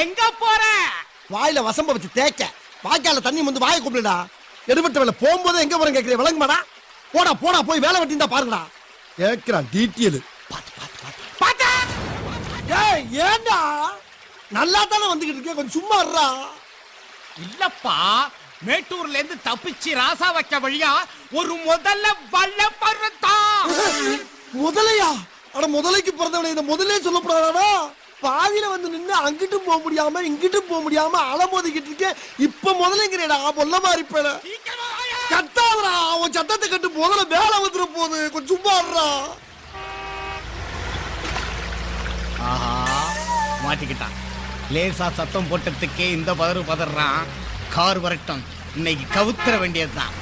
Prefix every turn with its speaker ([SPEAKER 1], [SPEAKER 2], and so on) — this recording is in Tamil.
[SPEAKER 1] எங்க போற?
[SPEAKER 2] வாயில வசம்ப வச்சு தேக்க, வாய்க்கால தண்ணி வந்து வாயை கூப்பிடுடா. எடுபட்ட வேலை போகும்போது எங்க போறேன் கேட்கிறேன், விளங்குமாடா? போடா போடா போய் வேலை வெட்டி தான் பாருங்கடா. கேட்கிறான் டீட்டெயில். ஏண்டா நல்லா தானே வந்துகிட்டு இருக்கேன், கொஞ்சம் சும்மா இருடா.
[SPEAKER 1] இல்லப்பா, மேட்டூர்ல இருந்து தப்பிச்சு ராசா வைக்க வழியா ஒரு முதல்ல வல்ல பருத்தான்.
[SPEAKER 2] முதலையா? அட முதலைக்கு பிறந்தவனை இந்த முதலே சொல்லப்படாதா? பாதியில வந்து நின்று அங்கிட்டும் போக முடியாம இங்கிட்டும் போக முடியாம அலமோதிக்கிட்டு இருக்கேன். இப்ப முதலைங்கிறேடா பொல்ல மாதிரி பேட கத்தாதரா. அவன் சத்தத்தை கட்டு முதல்ல வேலை வந்துட போகுது, கொஞ்சம் சும்மா இருடா.
[SPEAKER 1] ஆஹா, மாட்டிக்கிட்டான். லேசா சத்தம் போட்டதுக்கே இந்த பதறான். கார் வரட்டும், இன்னைக்கு கவுத்துற வேண்டியதுதான்.